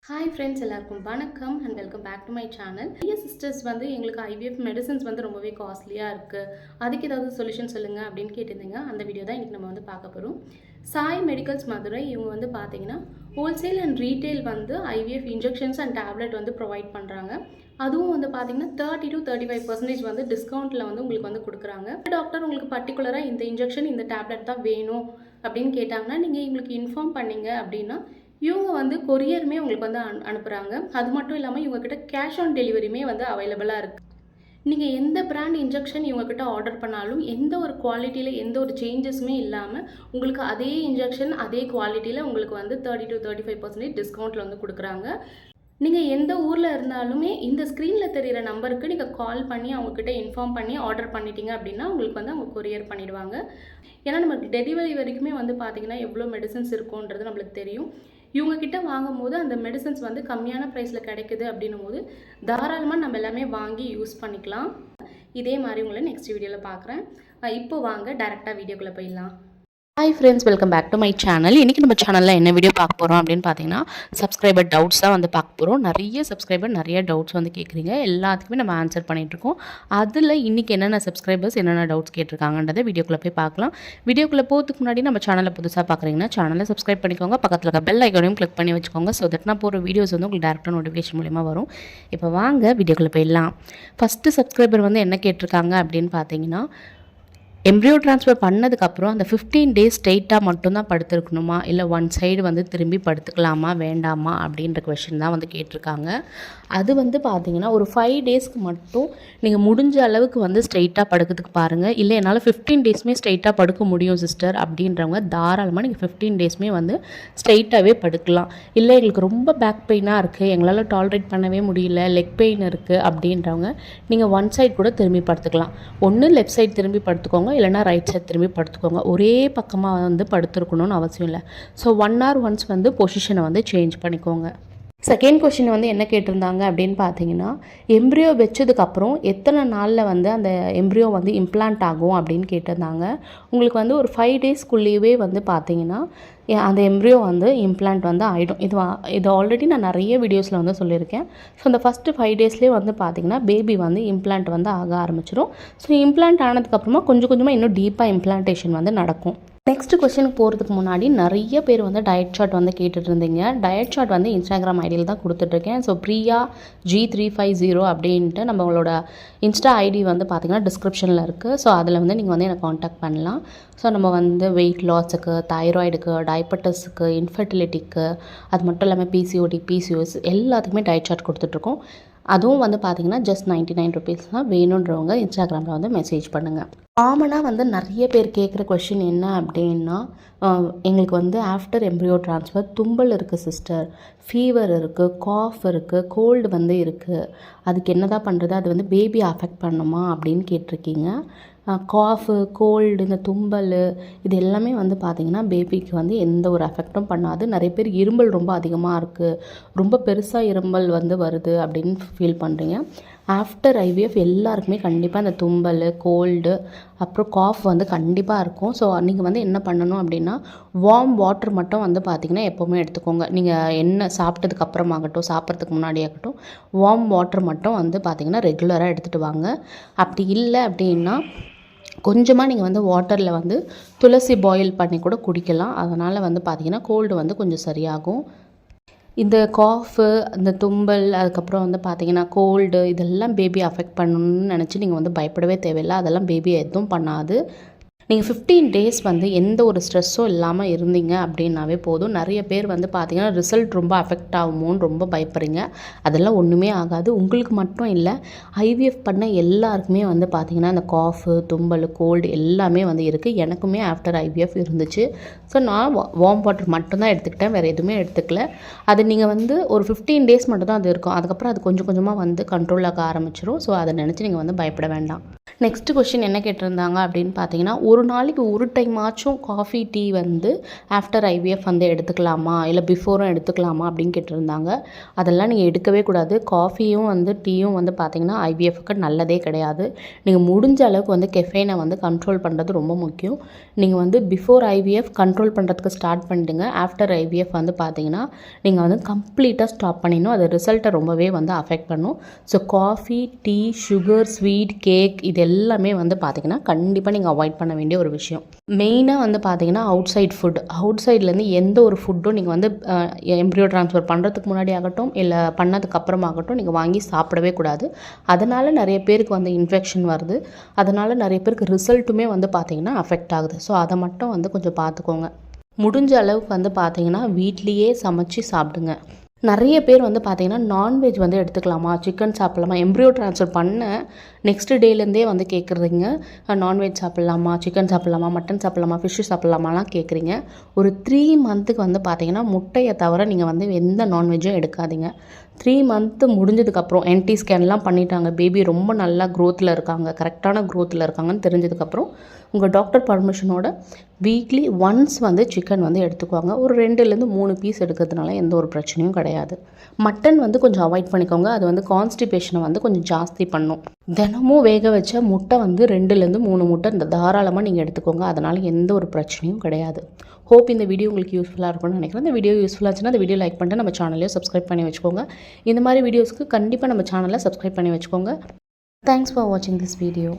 Hi friends, எல்லாருக்கும் வணக்கம் and welcome back to my channel. நிறைய சிஸ்டர்ஸ் வந்து எங்களுக்கு ஐவிஎஃப் மெடிசன்ஸ் வந்து ரொம்பவே காஸ்ட்லியாக இருக்குது, அதுக்கு ஏதாவது சொல்யூஷன் சொல்லுங்கள் அப்படின்னு கேட்டிருந்தீங்க. அந்த வீடியோ தான் இன்றைக்கி நம்ம வந்து பார்க்க போகிறோம். சாய் மெடிக்கல்ஸ் மதுரை இவங்க வந்து பார்த்தீங்கன்னா ஹோல்சேல் அண்ட் ரீட்டெயில் வந்து ஐவிஎஃப் இன்ஜெக்ஷன்ஸ் அண்ட் டேப்லெட் வந்து ப்ரொவைட் பண்ணுறாங்க. அதுவும் வந்து பார்த்தீங்கன்னா 30 to 35% வந்து டிஸ்கவுண்ட்டில் வந்து உங்களுக்கு வந்து கொடுக்குறாங்க. டாக்டர் உங்களுக்கு பர்டிகுலராக இந்த இன்ஜெக்ஷன் இந்த டேப்லெட் தான் வேணும் அப்படின்னு கேட்டாங்கன்னா நீங்கள் இவங்களுக்கு இன்ஃபார்ம் பண்ணீங்க அப்படின்னா இவங்க வந்து கொரியருமே உங்களுக்கு வந்து அனுப்புகிறாங்க. அது மட்டும் இல்லாமல் இவங்கக்கிட்ட கேஷ் ஆன் டெலிவரியுமே வந்து அவைலபிளாக இருக்குது. நீங்கள் எந்த பிராண்ட் இன்ஜெக்ஷன் இவங்கக்கிட்ட ஆர்டர் பண்ணாலும் எந்த ஒரு குவாலிட்டியில் எந்த ஒரு சேஞ்சஸுமே இல்லாமல் உங்களுக்கு அதே இன்ஜெக்ஷன் அதே குவாலிட்டியில் உங்களுக்கு வந்து 30 to 35% டிஸ்கவுண்ட்டில் வந்து கொடுக்குறாங்க. நீங்கள் எந்த ஊரில் இருந்தாலுமே இந்த ஸ்க்ரீனில் தெரிகிற நம்பருக்கு நீங்கள் கால் பண்ணி அவங்கக்கிட்ட இன்ஃபார்ம் பண்ணி ஆர்டர் பண்ணிட்டீங்க அப்படின்னா உங்களுக்கு வந்து அவங்க கொரியர் பண்ணிவிடுவாங்க. ஏன்னா நமக்கு டெலிவரி வரைக்குமே வந்து பார்த்திங்கன்னா எவ்வளோ மெடிசன்ஸ் இருக்குன்றது நம்மளுக்கு தெரியும். இவங்கக்கிட்ட வாங்கும் போது அந்த மெடிசன்ஸ் வந்து கம்மியான ப்ரைஸில் கிடைக்குது அப்படின்னும் போது தாராளமாக நம்ம எல்லாமே வாங்கி யூஸ் பண்ணிக்கலாம். இதே மாதிரி உங்களை நெக்ஸ்ட் வீடியோவில் பார்க்குறேன். இப்போ வாங்க டேரெக்டாக வீடியோக்குள்ளே போயிடலாம். Hi friends, welcome back to my channel. இன்றைக்கி நம்ம சேனலில் என்ன வீடியோ பார்க்க போகிறோம் அப்படின்னு பார்த்தீங்கன்னா சப்ஸ்கிரைபர் டவுட்ஸ் தான் வந்து பார்க்க போகிறோம். நிறைய சப்ஸ்கிரைபர் நிறைய டவுட்ஸ் வந்து கேட்குறீங்க, எல்லாத்துக்குமே நம்ம ஆன்சர் பண்ணிகிட்ருக்கோம். அதில் இன்றைக்கி என்னென்ன சப்ஸ்கிரைபர்ஸ் என்னென்ன டவுட்ஸ் கேட்டிருக்காங்கன்றதை வீடியோக்குள்ளே போய் பார்க்கலாம். வீடியோக்குள்ளே போகிறதுக்கு முன்னாடி நம்ம சேனலை புதுசாக பார்க்குறீங்கன்னா சேனலை சப்ஸ்கிரைப் பண்ணிக்கோங்க, பக்கத்தில் இருக்க பெல் ஐக்கானையும் கிளிக் பண்ணி வச்சுக்கோங்க. ஸோ தட் நான் போகிற வீடியோஸ் வந்து உங்களுக்கு டேரெக்டாக நோட்டிஃபிகேஷன் மூலிமா வரும். இப்போ வாங்க வீடியோக்குள்ளே போயிடலாம். ஃபஸ்ட்டு சப்ஸ்கிரைபர் வந்து என்ன கேட்டிருக்காங்க அப்படின்னு பார்த்தீங்கன்னா, எம்ப்ரியோ ட்ரான்ஸ்ஃபர் பண்ணதுக்கப்புறம் அந்த 15 days ஸ்ட்ரெயிட்டாக மட்டும்தான் படுத்துருக்கணுமா, இல்லை ஒன் சைடு வந்து திரும்பி படுத்துக்கலாமா வேண்டாமா அப்படின்ற கொஷின் தான் வந்து கேட்டிருக்காங்க. அது வந்து பார்த்தீங்கன்னா ஒரு 5 daysக்கு மட்டும் நீங்கள் முடிஞ்ச அளவுக்கு வந்து ஸ்ட்ரெயிட்டாக படுக்கிறதுக்கு பாருங்கள். இல்லை என்னால் 15 daysமே ஸ்ட்ரெயிட்டாக படுக்க முடியும் சிஸ்டர் அப்படின்றவங்க தாராளமாக நீங்கள் 15 daysமே வந்து ஸ்ட்ரெயிட்டாகவே படுக்கலாம். இல்லை எங்களுக்கு ரொம்ப பேக் பெயினாக இருக்குது, எங்களால் டாலரேட் பண்ணவே முடியல, லெக் பெயின் இருக்குது அப்படின்றவங்க நீங்கள் ஒன் சைடு கூட திரும்பி படுத்துக்கலாம். ஒன்று லெஃப்ட் சைடு திரும்பி படுத்துக்கோங்க, இல்லைனா ரைட் சைட் திரும்பி படுத்துக்கோங்க. ஒரே பக்கமாக வந்து படுத்துருக்கணும்னு அவசியம் இல்லை. ஸோ 1 hour ஒன்ஸ் வந்து பொசிஷனை வந்து சேஞ்ச் பண்ணிக்கோங்க. செகண்ட் கொஷின் வந்து என்ன கேட்டிருந்தாங்க அப்படின்னு பார்த்தீங்கன்னா, எம்ப்ரியோ வச்சதுக்கப்புறம் எத்தனை நாளில் வந்து அந்த எம்ப்ரியோ வந்து இம்ப்ளான்ட் ஆகும் அப்படின்னு கேட்டிருந்தாங்க. உங்களுக்கு வந்து ஒரு 5 daysக்குள்ளேயே வந்து பார்த்தீங்கன்னா அந்த எம்ப்ரியோ வந்து இம்ப்ளான்ட் வந்து ஆகிடும். இது ஆல்ரெடி நான் நிறைய வீடியோஸில் வந்து சொல்லியிருக்கேன். ஸோ அந்த ஃபஸ்ட்டு 5 daysலேயே வந்து பார்த்திங்கன்னா பேபி வந்து இம்ப்ளான்ட் வந்து ஆக ஆரம்பிச்சிடும். ஸோ இம்ப்ளான்ட் ஆனதுக்கப்புறமா கொஞ்சம் கொஞ்சமாக இன்னும் டீப்பாக இம்ப்ளான்டேஷன் வந்து நடக்கும். நெக்ஸ்ட் கொஸ்டினுக்கு போகிறதுக்கு முன்னாடி நிறைய பேர் வந்து டயட் சார்ட் வந்து கேட்டுட்டு இருந்தீங்க. டயட் சார்ட் வந்து இன்ஸ்டாகிராம் ஐடியில் தான் கொடுத்துட்ருக்கேன். ஸோ பிரியா G350 அப்படின்ட்டு நம்மளோட இன்ஸ்டா ஐடி வந்து பார்த்திங்கன்னா டிஸ்கிரிப்ஷனில் இருக்குது. ஸோ அதில் வந்து நீங்கள் வந்து என்னை காண்டாக்ட் பண்ணலாம். ஸோ நம்ம வந்து வெயிட் லாஸுக்கு, தைராய்டுக்கு, டயபெட்டிஸுக்கு, இன்ஃபர்டிலிட்டிக்கு, அது மட்டும் இல்லாமல் PCOD, PCOS எல்லாத்துக்குமே டயட் சார்ட் கொடுத்துட்ருக்கோம். அதுவும் வந்து பார்த்திங்கன்னா ஜஸ்ட் 99 rupees தான். வேணுன்றவங்க இன்ஸ்டாகிராமில் வந்து மெசேஜ் பண்ணுங்கள். காமனாக வந்து நிறைய பேர் கேட்குற கொஷின் என்ன அப்படின்னா, எங்களுக்கு வந்து ஆஃப்டர் எம்ப்ரியோ ட்ரான்ஸ்ஃபர் தும்பல் இருக்குது சிஸ்டர், ஃபீவர் இருக்குது, காஃப் இருக்குது, கோல்டு வந்து இருக்குது, அதுக்கு என்ன தான் பண்ணுறது, அது வந்து பேபி அஃபெக்ட் பண்ணுமா அப்படின்னு கேட்டிருக்கீங்க. காஃபு, கோல்டு, இந்த தும்பல் இது எல்லாமே வந்து பார்த்திங்கன்னா பேபிக்கு வந்து எந்த ஒரு எஃபெக்டும் பண்ணாது. நிறைய பேர் இருமல் ரொம்ப அதிகமாக இருக்குது, ரொம்ப பெருசாக இருமல் வந்து வருது அப்படின்னு ஃபீல் பண்ணுறீங்க. ஆஃப்டர் ஐவிஎஃப் எல்லாருக்குமே கண்டிப்பாக இந்த தும்பல், கோல்டு, அப்புறம் காஃப் வந்து கண்டிப்பாக இருக்கும். ஸோ நீங்கள் வந்து என்ன பண்ணணும் அப்படின்னா, வார்ம் வாட்டர் மட்டும் வந்து பார்த்திங்கன்னா எப்போவுமே எடுத்துக்கோங்க. நீங்கள் என்ன சாப்பிட்டதுக்கு அப்புறமாகட்டும், சாப்பிட்றதுக்கு முன்னாடி ஆகட்டும், வார்ம் வாட்டர் மட்டும் வந்து பார்த்திங்கன்னா ரெகுலராக எடுத்துகிட்டு வாங்க. அப்படி இல்லை அப்படின்னா கொஞ்சமாக நீங்கள் வந்து வாட்டரில் வந்து துளசி பாயில் பண்ணி கூட குடிக்கலாம். அதனால் வந்து பார்த்திங்கன்னா கோல்டு வந்து கொஞ்சம் சரியாகும். இந்த காஃபு, இந்த தும்பல், அதுக்கப்புறம் வந்து பார்த்திங்கன்னா கோல்டு இதெல்லாம் பேபி அஃபெக்ட் பண்ணணும்னு நினச்சி நீங்கள் வந்து பயப்படவே தேவையில்லை. அதெல்லாம் பேபி எதுவும் பண்ணாது. நீங்கள் 15 days வந்து எந்த ஒரு ஸ்ட்ரெஸ்ஸும் இல்லாமல் இருந்தீங்க அப்படின்னாவே போதும். நிறைய பேர் வந்து பார்த்திங்கன்னா ரிசல்ட் ரொம்ப அஃபெக்ட் ஆகுமோன்னு ரொம்ப பயப்படுறீங்க. அதெல்லாம் ஒன்றுமே ஆகாது. உங்களுக்கு மட்டும் இல்லை, ஐவிஎஃப் பண்ண எல்லாருக்குமே வந்து பார்த்திங்கன்னா இந்த காஃபு, தும்பல், கோல்டு எல்லாமே வந்து இருக்குது. எனக்குமே ஆஃப்டர் ஐவிஎஃப் இருந்துச்சு. ஸோ நான் வார்ம் வாட்டர் மட்டும்தான் எடுத்துக்கிட்டேன், வேறு எதுவுமே எடுத்துக்கல. அது நீங்கள் வந்து ஒரு 15 days மட்டும் தான் அது இருக்கும். அதுக்கப்புறம் அது கொஞ்சம் கொஞ்சமாக வந்து கண்ட்ரோல் ஆக ஆரம்பிச்சிடும். ஸோ அதை நினச்சி நீங்கள் வந்து பயப்பட வேண்டாம். நெக்ஸ்ட் கொஸ்டின் என்ன கேட்டிருந்தாங்க அப்படின்னு பார்த்தீங்கன்னா, ஒரு நாளைக்கு ஒரு டைம் ஆச்சும் காஃபி டீ வந்து ஆஃப்டர் ஐவிஎஃப் வந்து எடுத்துக்கலாமா இல்லை பிஃபோரும் எடுத்துக்கலாமா அப்படின்னு கேட்டிருந்தாங்க. அதெல்லாம் நீங்கள் எடுக்கவே கூடாது. காஃபியும் வந்து டீயும் வந்து பார்த்திங்கன்னா ஐவிஎஃப்க்கு நல்லதே கிடையாது. நீங்கள் முடிஞ்ச அளவுக்கு வந்து கெஃபைனை வந்து கண்ட்ரோல் பண்ணுறது ரொம்ப முக்கியம். நீங்கள் வந்து பிஃபோர் ஐவிஎஃப் கண்ட்ரோல் பண்ணுறதுக்கு ஸ்டார்ட் பண்ணிடுங்க. ஆஃப்டர் ஐவிஎஃப் வந்து பார்த்திங்கன்னா நீங்கள் வந்து கம்ப்ளீட்டாக ஸ்டாப் பண்ணிடணும். அது ரிசல்ட்டை ரொம்பவே வந்து அஃபெக்ட் பண்ணும். So coffee, tea, sugar, sweet, cake இது எல்லாமே வந்து பார்த்திங்கன்னா கண்டிப்பாக நீங்கள் அவாய்ட் பண்ண வேண்டிய ஒரு விஷயம். மெயினாக வந்து பார்த்திங்கன்னா அவுட் சைட்லேருந்து எந்த ஒரு ஃபுட்டும் நீங்கள் வந்து எம்ப்ரியோ ட்ரான்ஸ்ஃபர் பண்ணுறதுக்கு முன்னாடி ஆகட்டும் இல்லை பண்ணதுக்கு அப்புறமாகட்டும் நீங்கள் வாங்கி சாப்பிடவே கூடாது. அதனால் நிறைய பேருக்கு வந்து இன்ஃபெக்ஷன் வருது. அதனால் நிறைய பேருக்கு ரிசல்ட்டுமே வந்து பார்த்திங்கன்னா அஃபெக்ட் ஆகுது. ஸோ அதை மட்டும் வந்து கொஞ்சம் பார்த்துக்கோங்க. முடிஞ்ச அளவுக்கு வந்து பார்த்திங்கன்னா வீட்லேயே சமைச்சு சாப்பிடுங்க. நிறைய பேர் வந்து பார்த்திங்கன்னா நான்வெஜ் வந்து எடுத்துக்கலாமா, சிக்கன் சாப்பிட்லாமா, எம்ப்ரியோ ட்ரான்ஸ்ஃபர் பண்ண நெக்ஸ்ட் டேலேருந்தே வந்து கேட்குறீங்க. நான்வெஜ் சாப்பிட்லாமா, சிக்கன் சாப்பிட்லாமா, மட்டன் சாப்பிட்லாமா, ஃபிஷ்ஷு சாப்பிட்லாமாலாம் கேட்குறீங்க. ஒரு 3 மந்த்துக்கு வந்து பார்த்திங்கன்னா முட்டையை தவிர நீங்கள் வந்து எந்த நான்வெஜ்ஜும் எடுக்காதீங்க. 3 மந்த்து முடிஞ்சதுக்கப்புறம் என்டி ஸ்கேன்லாம் பண்ணிட்டாங்க, பேபி ரொம்ப நல்லா க்ரோத்தில் இருக்காங்க, கரெக்டான க்ரோத்தில் இருக்காங்கன்னு தெரிஞ்சதுக்கப்புறம் உங்கள் டாக்டர் பர்மிஷனோட வீக்லி ஒன்ஸ் வந்து சிக்கன் வந்து எடுத்துக்குவாங்க. ஒரு 2லேருந்து 3 பீஸ் எடுக்கிறதுனால எந்த ஒரு பிரச்சனையும் கிடையாது. மட்டன் வந்து கொஞ்சம் அவாய்ட் பண்ணிக்கோங்க. அது வந்து கான்ஸ்டிபேஷனை வந்து கொஞ்சம் ஜாஸ்தி பண்ணும். தினமும் வேக வச்ச முட்டை வந்து 2லேருந்து 3 முட்டை இந்த தாராளமாக நீங்கள் எடுத்துக்கோங்க. அதனால் எந்த ஒரு பிரச்சனையும் கிடையாது. ஹோப் இந்த வீடியோ உங்களுக்கு யூஸ்ஃபுல்லாக இருக்கும்னு நினைக்கிறேன். இந்த வீடியோ யூஸ்ஃபுல்லாக இருந்துச்சுன்னா அந்த வீடியோ லைக் பண்ணிட்டு நம்ம சேனலையும் சப்ஸ்கிரைப் பண்ணி வச்சுக்கோங்க. இந்த மாதிரி வீடியோஸ்க்கு கண்டிப்பாக நம்ம சேனலை சப்ஸ்கிரைப் பண்ணி வச்சுக்கோங்க. தேங்க்ஸ் ஃபார் வாட்சிங் திஸ் வீடியோ.